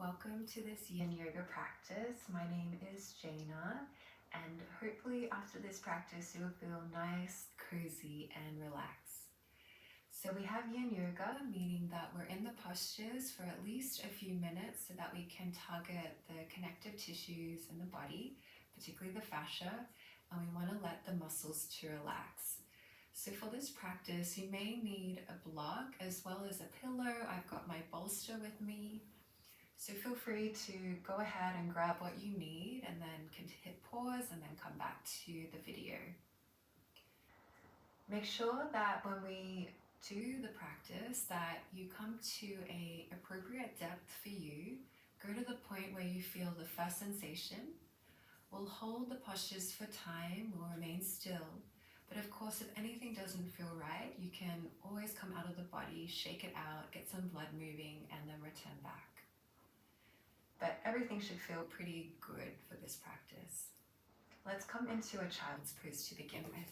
Welcome to this Yin Yoga practice. My name is Jaina, and hopefully after this practice you'll feel nice, cozy, and relaxed. So we have Yin Yoga, meaning that we're in the postures for at least a few minutes so that we can target the connective tissues in the body, particularly the fascia, and we want to let the muscles to relax. So for this practice, you may need a block as well as a pillow. I've got my bolster with me. So feel free to go ahead and grab what you need and then can hit pause and then come back to the video. Make sure that when we do the practice that you come to an appropriate depth for you. Go to the point where you feel the first sensation. We'll hold the postures for time, we'll remain still. But of course, if anything doesn't feel right, you can always come out of the body, shake it out, get some blood moving, and then return back. But everything should feel pretty good for this practice. Let's come into a child's pose to begin with.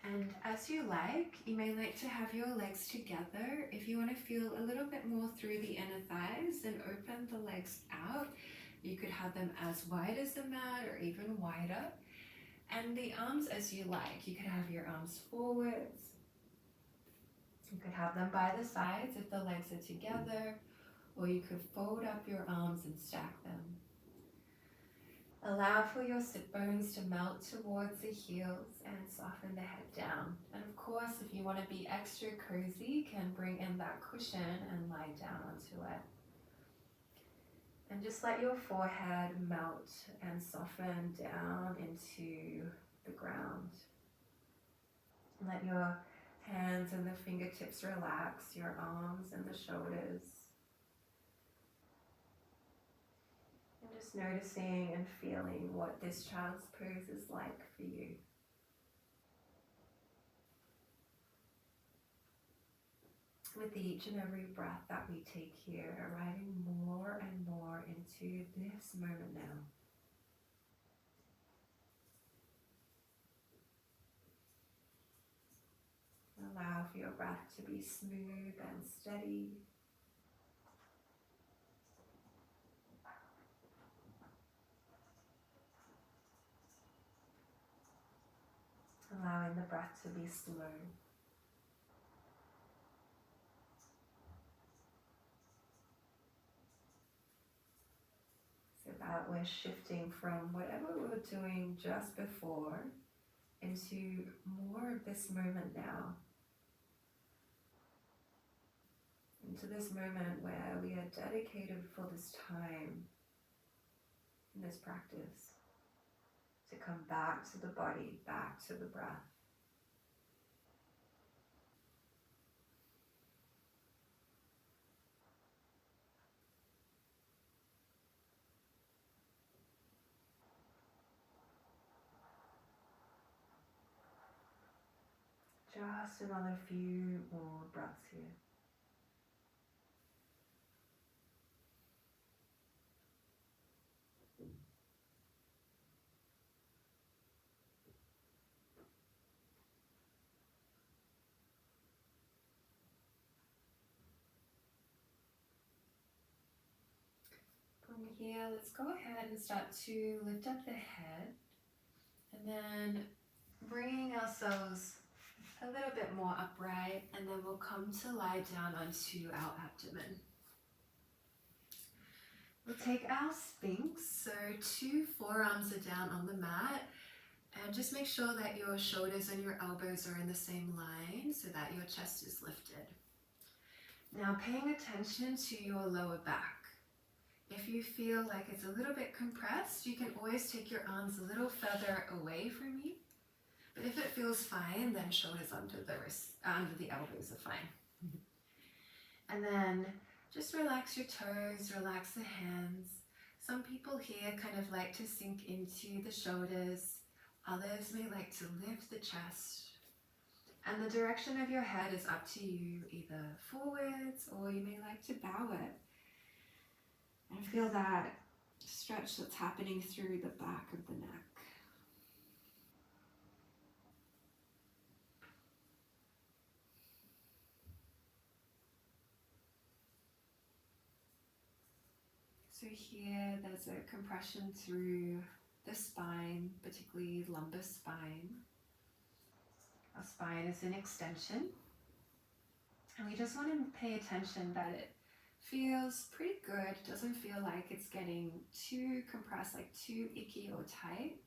And as you like, you may like to have your legs together. If you want to feel a little bit more through the inner thighs, then open the legs out. You could have them as wide as the mat or even wider. And the arms as you like. You could have your arms forwards. You could have them by the sides if the legs are together, or you could fold up your arms and stack them. Allow for your sit bones to melt towards the heels and soften the head down. And of course, if you want to be extra cozy, you can bring in that cushion and lie down onto it. And just let your forehead melt and soften down into the ground. Let your hands and the fingertips relax, your arms and the shoulders. And just noticing and feeling what this child's pose is like for you. With each and every breath that we take here, arriving more and more into this moment now. Allow for your breath to be smooth and steady. Allowing the breath to be slow. So that we're shifting from whatever we were doing just before into more of this moment now. Into this moment where we are dedicated for this time in this practice to come back to the body, back to the breath. Just another few more breaths here. From here, let's go ahead and start to lift up the head and then bringing ourselves a little bit more upright, and then we'll come to lie down onto our abdomen. We'll take our Sphinx, so 2 forearms are down on the mat, and just make sure that your shoulders and your elbows are in the same line so that your chest is lifted. Now paying attention to your lower back. If you feel like it's a little bit compressed, you can always take your arms a little further away from you. But if it feels fine, then shoulders under the wrists, under the elbows are fine. And then just relax your toes, relax the hands. Some people here kind of like to sink into the shoulders. Others may like to lift the chest. And the direction of your head is up to you, either forwards or you may like to bow it. And feel that stretch that's happening through the back of the neck. So here there's a compression through the spine, particularly lumbar spine. Our spine is an extension, and we just want to pay attention that it feels pretty good. It doesn't feel like it's getting too compressed, like too icky or tight.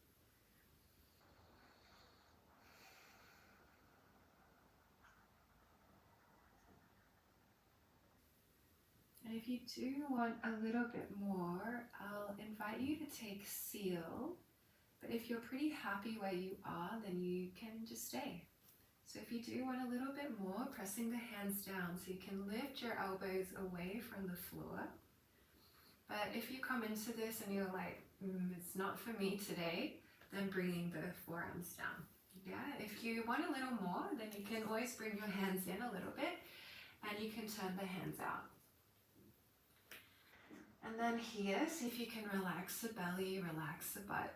And if you do want a little bit more, I'll invite you to take seal. But if you're pretty happy where you are, then you can just stay. So if you do want a little bit more, pressing the hands down so you can lift your elbows away from the floor. But if you come into this and you're like, it's not for me today, then bringing the forearms down. Yeah, if you want a little more, then you can always bring your hands in a little bit and you can turn the hands out. And then here, see if you can relax the belly, relax the butt.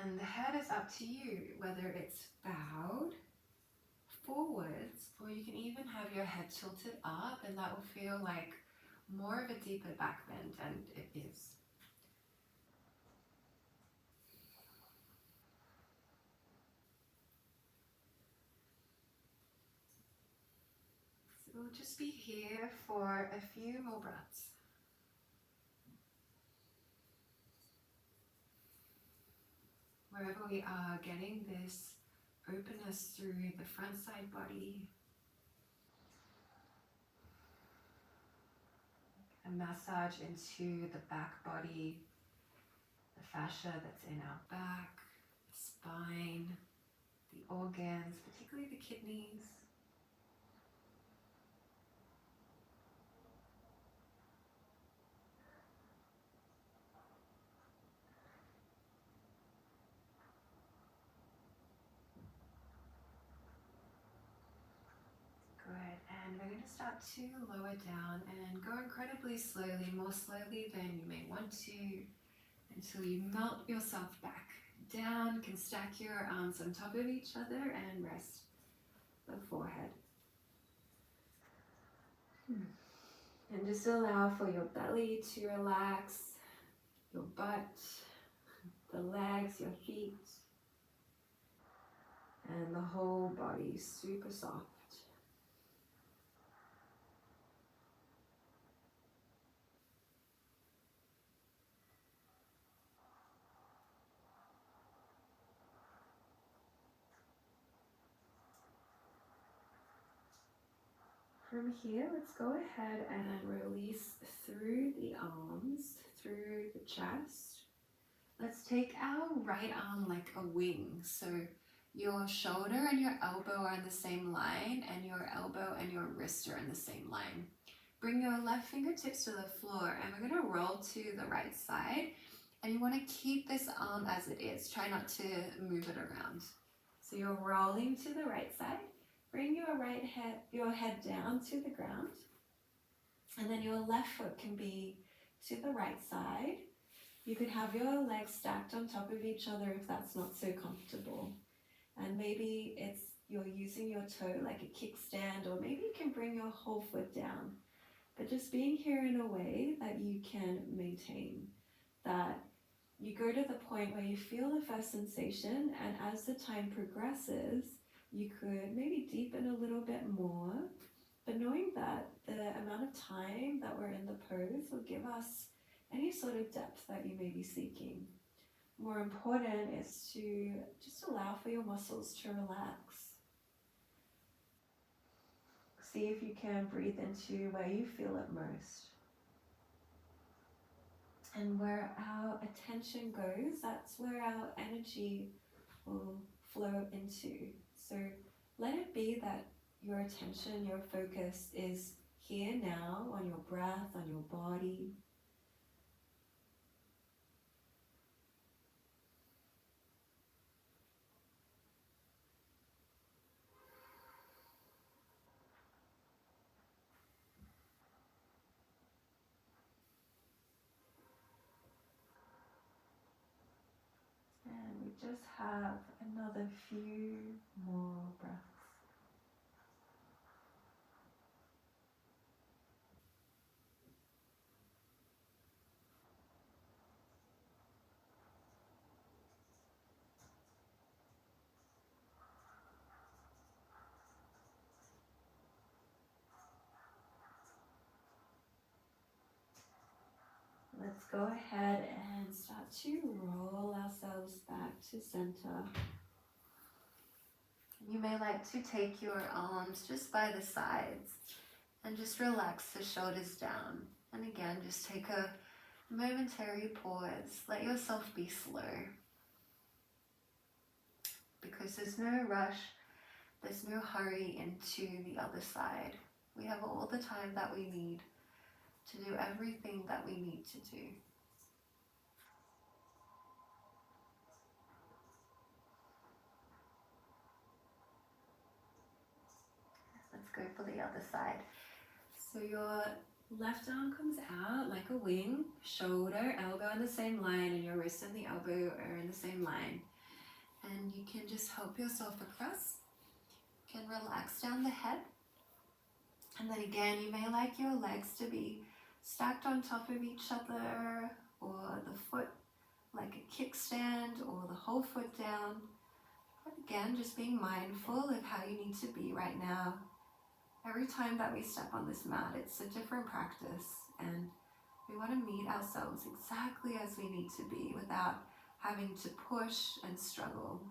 And the head is up to you, whether it's bowed forwards, or you can even have your head tilted up, and that will feel like more of a deeper back bend, and it is. So we'll just be here for a few more breaths. Wherever we are, getting this openness through the front side body. A massage into the back body, the fascia that's in our back, the spine, the organs, particularly the kidneys. Good, and we're going to start to lower down and go incredibly slowly, more slowly than you may want to, until you melt yourself back down. You can stack your arms on top of each other and rest the forehead. And just allow for your belly to relax, your butt, the legs, your feet, and the whole body super soft. From here, let's go ahead and release through the arms, through the chest. Let's take our right arm like a wing. So your shoulder and your elbow are in the same line, and your elbow and your wrist are in the same line. Bring your left fingertips to the floor, and we're going to roll to the right side. And you want to keep this arm as it is. Try not to move it around. So you're rolling to the right side. Bring your head down to the ground, and then your left foot can be to the right side. You could have your legs stacked on top of each other if that's not so comfortable. And maybe you're using your toe like a kickstand, or maybe you can bring your whole foot down. But just being here in a way that you can maintain that. You go to the point where you feel the first sensation, and as the time progresses, you could maybe deepen a little bit more, but knowing that the amount of time that we're in the pose will give us any sort of depth that you may be seeking. More important is to just allow for your muscles to relax. See if you can breathe into where you feel it most. And where our attention goes, that's where our energy will flow into. So let it be that your attention, your focus is here now, on your breath, on your body. And we just have another few more breaths. Let's go ahead and start to roll ourselves back to center. You may like to take your arms just by the sides and just relax the shoulders down. And again, just take a momentary pause. Let yourself be slow. Because there's no rush, there's no hurry into the other side. We have all the time that we need to do everything that we need to do. Let's go for the other side. So your left arm comes out like a wing, shoulder, elbow in the same line, and your wrist and the elbow are in the same line. And you can just help yourself across. You can relax down the head. And then again, you may like your legs to be stacked on top of each other, or the foot like a kickstand, or the whole foot down. But again, just being mindful of how you need to be right now. Every time that we step on this mat, it's a different practice, and we want to meet ourselves exactly as we need to be without having to push and struggle.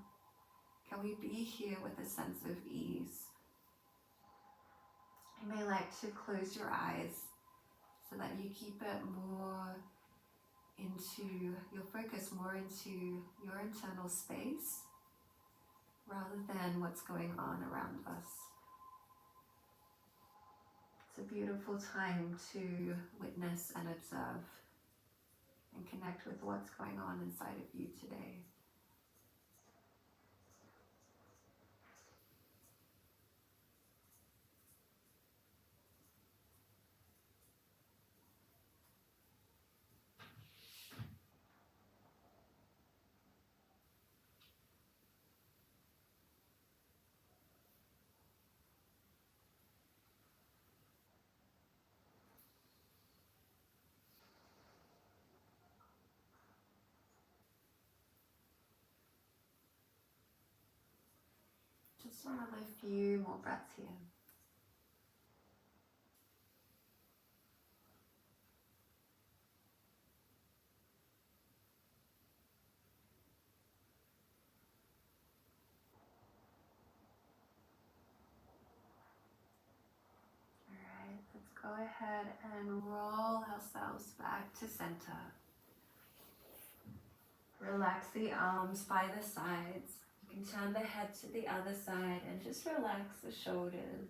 Can we be here with a sense of ease? You may like to close your eyes so that you keep it more into your focus, more into your internal space rather than what's going on around us. It's a beautiful time to witness and observe and connect with what's going on inside of you today. Just another few more breaths here. Alright, let's go ahead and roll ourselves back to center. Relax the arms by the sides. You can turn the head to the other side and just relax the shoulders.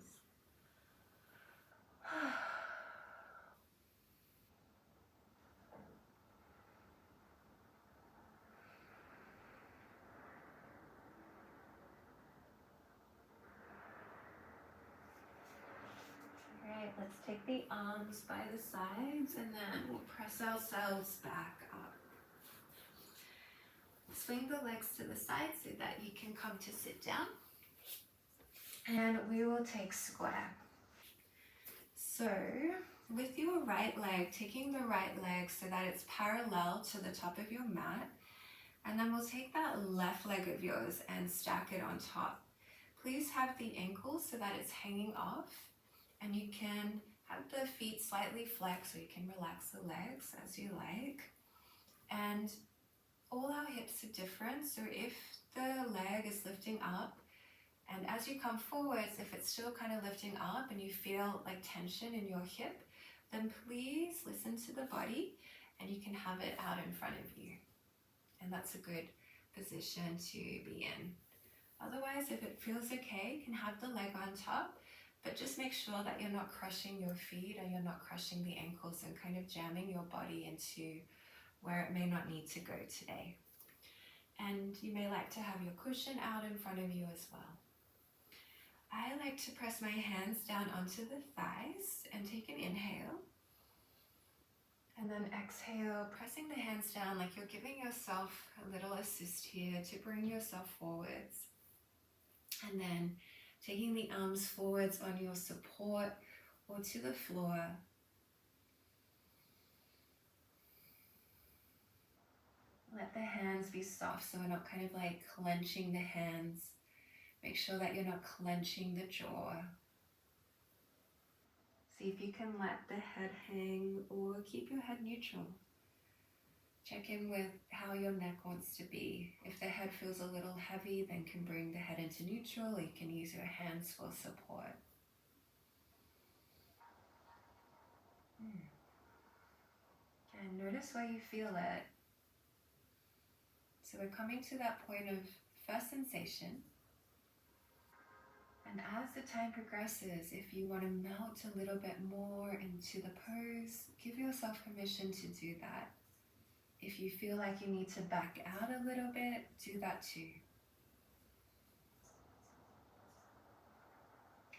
Alright, let's take the arms by the sides and then we'll press ourselves back up. Swing the legs to the side so that you can come to sit down. And we will take square. So, with your right leg, taking the right leg so that it's parallel to the top of your mat. And then we'll take that left leg of yours and stack it on top. Please have the ankle so that it's hanging off. And you can have the feet slightly flexed so you can relax the legs as you like. And all our hips are different, so if the leg is lifting up, and as you come forwards, if it's still kind of lifting up and you feel like tension in your hip, then please listen to the body and you can have it out in front of you. And that's a good position to be in. Otherwise, if it feels okay, you can have the leg on top, but just make sure that you're not crushing your feet and you're not crushing the ankles and kind of jamming your body into where it may not need to go today. And you may like to have your cushion out in front of you as well. I like to press my hands down onto the thighs and take an inhale. And then exhale, pressing the hands down like you're giving yourself a little assist here to bring yourself forwards. And then taking the arms forwards on your support or to the floor. Let the hands be soft so we're not kind of like clenching the hands. Make sure that you're not clenching the jaw. See if you can let the head hang or keep your head neutral. Check in with how your neck wants to be. If the head feels a little heavy, then can bring the head into neutral, or you can use your hands for support. And notice where you feel it. So we're coming to that point of first sensation. And as the time progresses, if you want to melt a little bit more into the pose, give yourself permission to do that. If you feel like you need to back out a little bit, do that too.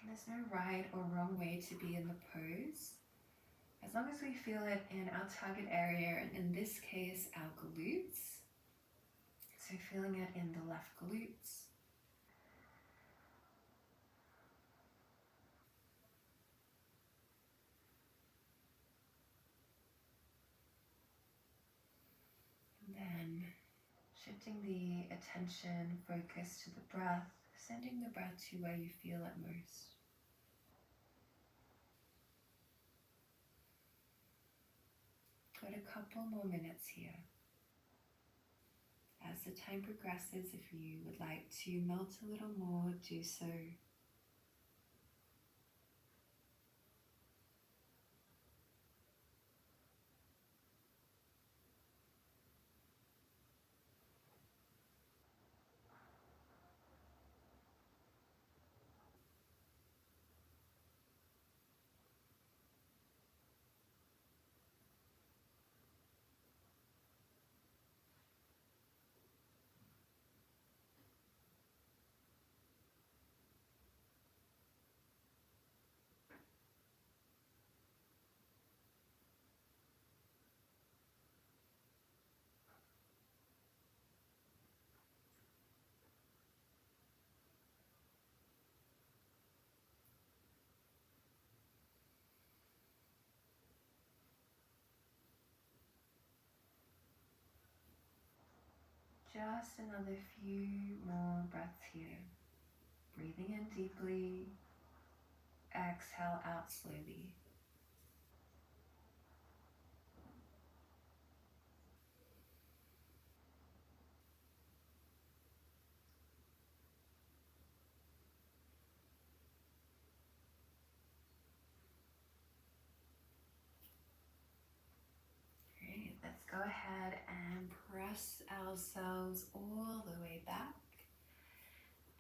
And there's no right or wrong way to be in the pose. As long as we feel it in our target area, and in this case, our glutes. So feeling it in the left glutes. And then shifting the attention, focus to the breath, sending the breath to where you feel it most. Got a couple more minutes here. As the time progresses, if you would like to melt a little more, do so. Just another few more breaths here. Breathing in deeply, exhale out slowly. Great, let's go ahead and press ourselves all the way back.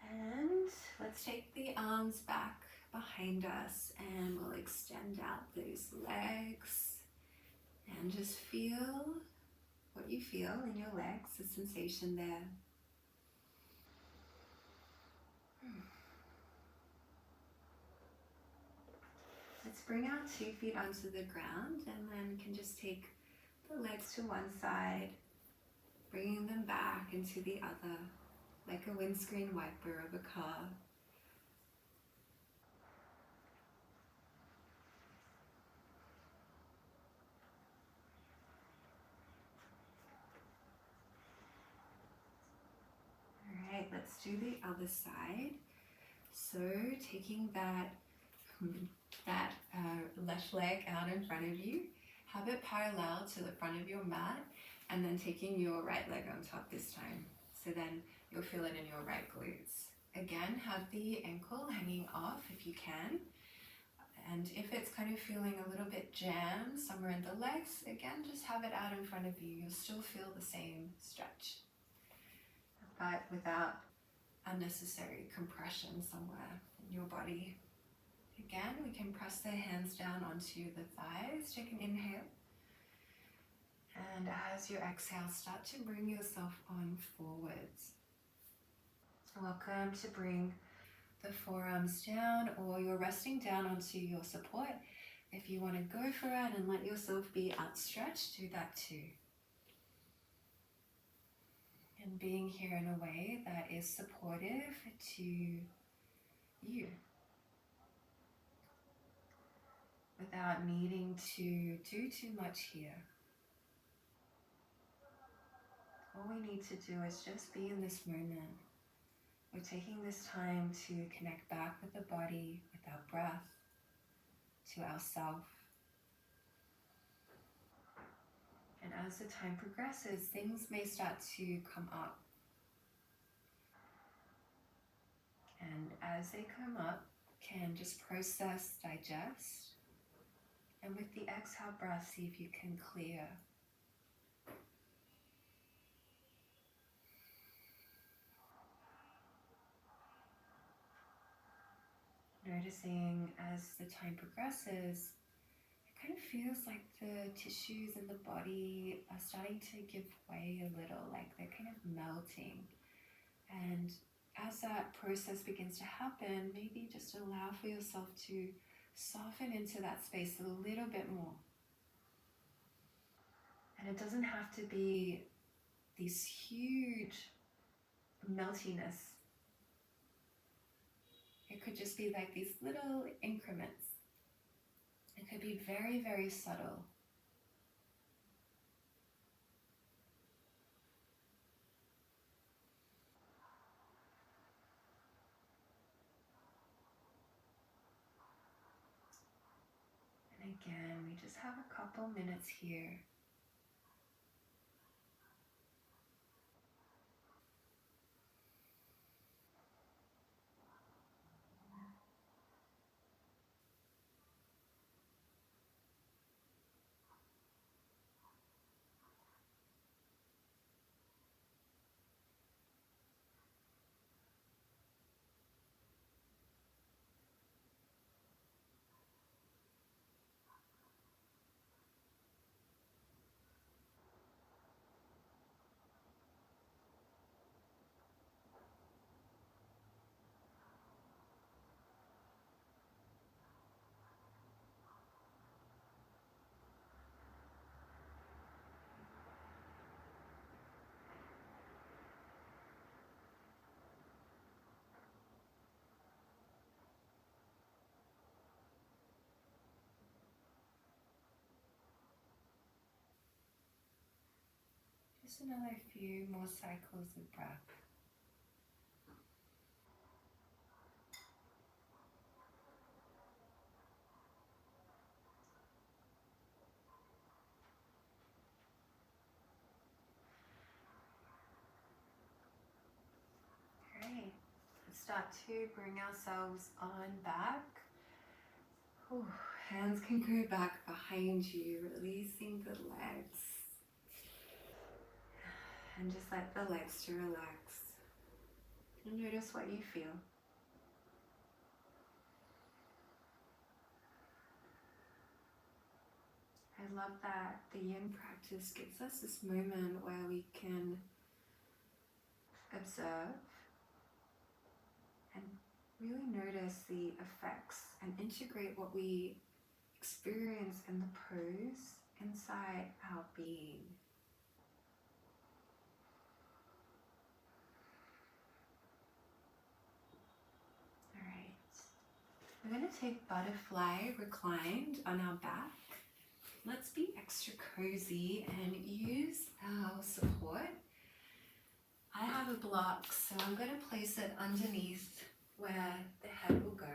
And let's take the arms back behind us and we'll extend out those legs and just feel what you feel in your legs, the sensation there. Let's bring our 2 feet onto the ground and then we can just take the legs to one side, bringing them back into the other, like a windscreen wiper of a car. Alright, let's do the other side. So taking that left leg out in front of you, have it parallel to the front of your mat, and then taking your right leg on top this time. So then you'll feel it in your right glutes. Again, have the ankle hanging off if you can. And if it's kind of feeling a little bit jammed somewhere in the legs, again, just have it out in front of you. You'll still feel the same stretch, but without unnecessary compression somewhere in your body. Again, we can press the hands down onto the thighs. Take an inhale. And as you exhale, start to bring yourself on forwards. Welcome to bring the forearms down, or you're resting down onto your support. If you want to go for it and let yourself be outstretched, do that too. And being here in a way that is supportive to you, without needing to do too much here. All we need to do is just be in this moment. We're taking this time to connect back with the body, with our breath, to ourself. And as the time progresses, things may start to come up. And as they come up, can just process, digest. And with the exhale breath, see if you can clear. Noticing as the time progresses, it kind of feels like the tissues in the body are starting to give way a little, like they're kind of melting. And as that process begins to happen, maybe just allow for yourself to soften into that space a little bit more. And it doesn't have to be this huge meltiness. It could just be like these little increments. It could be very, very subtle. And again, we just have a couple minutes here. Just another few more cycles of breath. Great. Let's start to bring ourselves on back. Ooh, hands can go back behind you, releasing the legs. And just let the legs to relax. And notice what you feel. I love that the yin practice gives us this moment where we can observe and really notice the effects and integrate what we experience in the pose inside our being. Alright, we're going to take butterfly reclined on our back. Let's be extra cozy and use our support. I have a block, so I'm going to place it underneath where the head will go.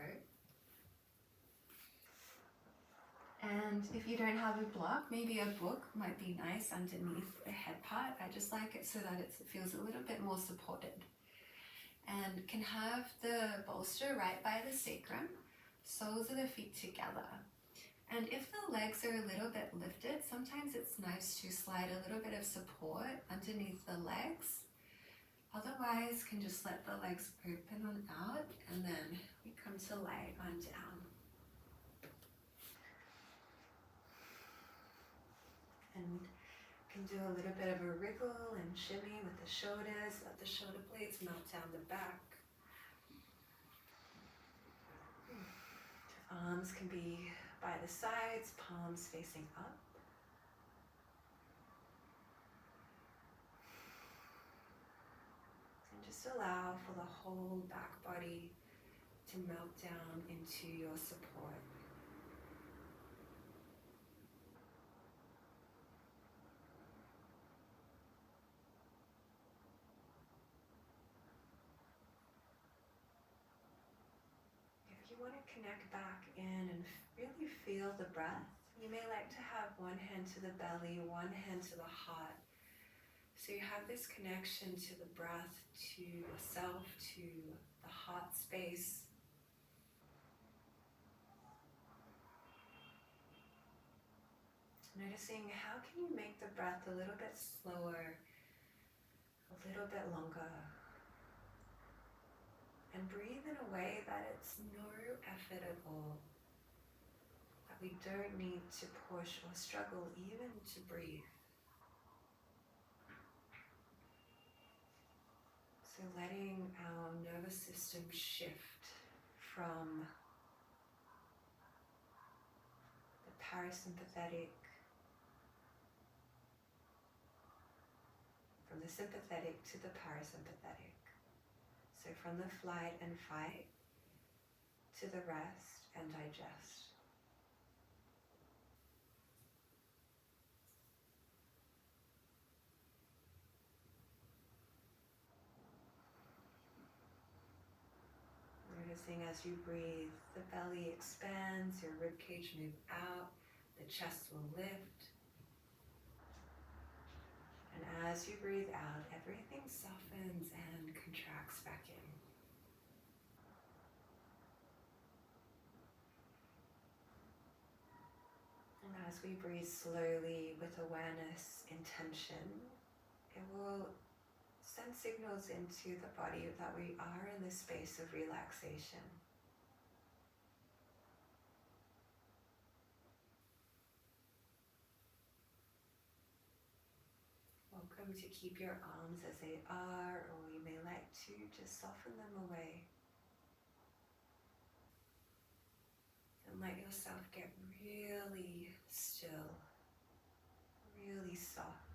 And if you don't have a block, maybe a book might be nice underneath the head part. I just like it so that it feels a little bit more supported. And can have the bolster right by the sacrum, soles of the feet together. And if the legs are a little bit lifted, sometimes it's nice to slide a little bit of support underneath the legs. Otherwise, can just let the legs open on out, and then we come to lie on down. And can do a little bit of a wriggle and shimmy with the shoulders. Let the shoulder blades melt down the back. Arms can be by the sides, palms facing up. And just allow for the whole back body to melt down into your support. If you want to connect back in and really feel the breath, You may like to have one hand to the belly, one hand to the heart. So you have this connection to the breath, to yourself, to the heart space. Noticing how can you make the breath a little bit slower, a little bit longer. And breathe in a way that it's no effort at all. That we don't need to push or struggle even to breathe. So letting our nervous system shift from the parasympathetic, from the sympathetic to the parasympathetic. So from the flight and fight to the rest and digest. Noticing as you breathe, the belly expands, your ribcage moves out, the chest will lift. And as you breathe out, everything softens and contracts back in. And as we breathe slowly with awareness, intention, it will send signals into the body that we are in this space of relaxation. Welcome to keep your arms as they are, or you may like to just soften them away. And let yourself get really still, really soft.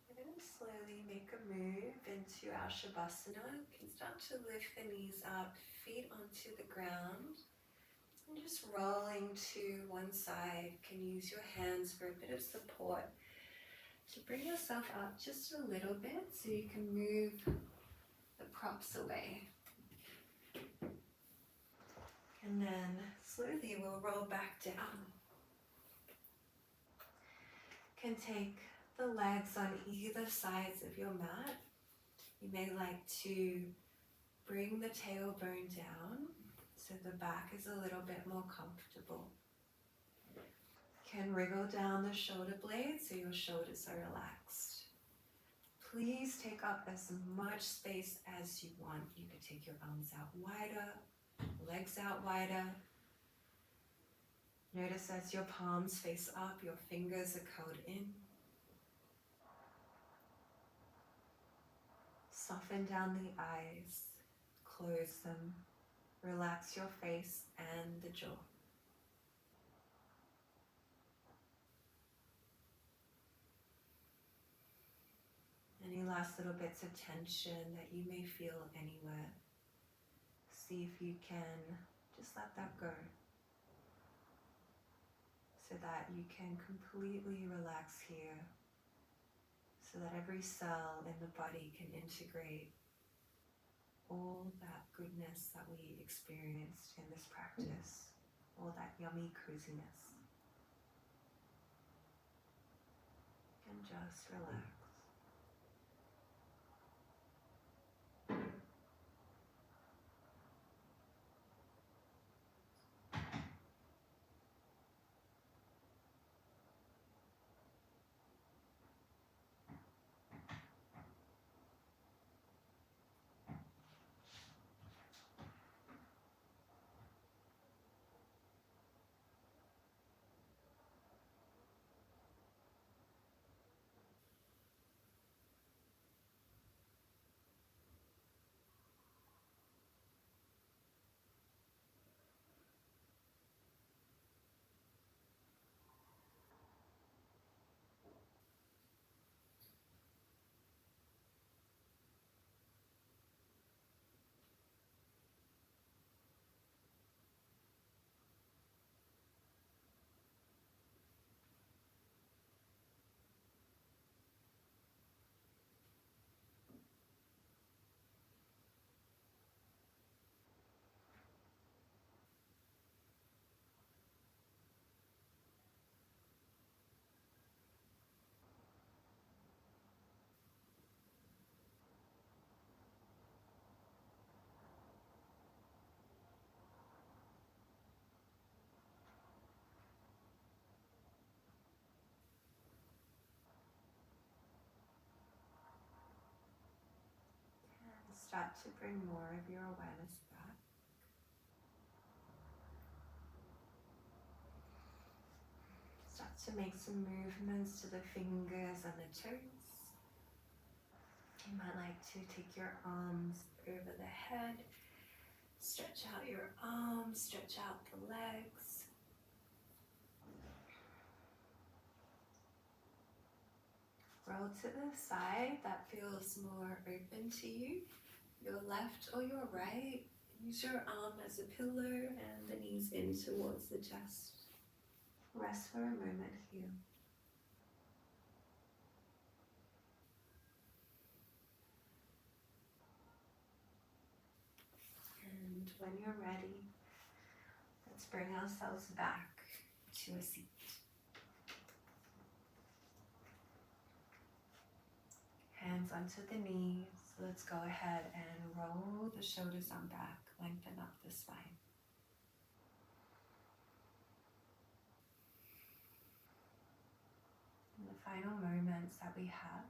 We're going to slowly make a move into our Savasana. You can start to lift the knees up, feet onto the ground. And just rolling to one side. You can use your hands for a bit of support to bring yourself up just a little bit so you can move the props away. And then slowly we'll roll back down. You can take the legs on either sides of your mat. You may like to bring the tailbone down so the back is a little bit more comfortable. You can wriggle down the shoulder blades so your shoulders are relaxed. Please take up as much space as you want. You can take your arms out wider, legs out wider. Notice as your palms face up, your fingers are curled in. Soften down the eyes, close them, relax your face and the jaw. Any last little bits of tension that you may feel anywhere, see if you can just let that go so that you can completely relax here, so that every cell in the body can integrate all that goodness that we experienced in this practice, all that yummy coziness. And just relax. start to bring more of your awareness back. Start to make some movements to the fingers and the toes. You might like to take your arms over the head, stretch out your arms, stretch out the legs. Roll to the side that feels more open to you, your left or your right. Use your arm as a pillow and the knees in towards the chest. Rest for a moment here. And when you're ready, let's bring ourselves back to a seat. Hands onto the knees. Let's go ahead and roll the shoulders on back, lengthen up the spine. In the final moments that we have,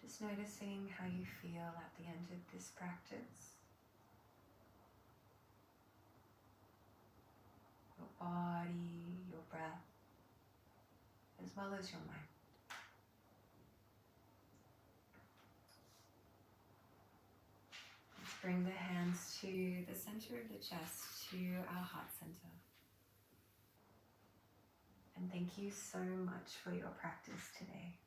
just noticing how you feel at the end of this practice. Your body, your breath, as well as your mind. Let's bring the hands to the center of the chest, to our heart center. And thank you so much for your practice today.